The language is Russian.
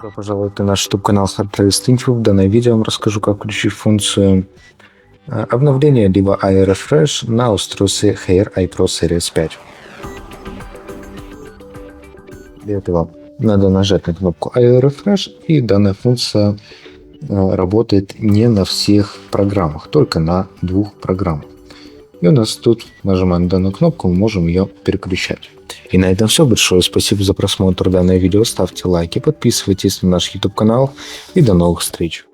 Добро пожаловать на наш YouTube-канал Hardtrace Info. В данном видео я вам расскажу, как включить функцию обновления либо iRefresh на устройстве Hair iPro Series 5. Для этого надо нажать на кнопку iRefresh, и данная функция работает не на всех программах, только на двух программах. И у нас тут, нажимаем данную кнопку, мы можем ее переключать. И на этом все. Большое спасибо за просмотр данного видео. Ставьте лайки, подписывайтесь на наш YouTube канал и до новых встреч.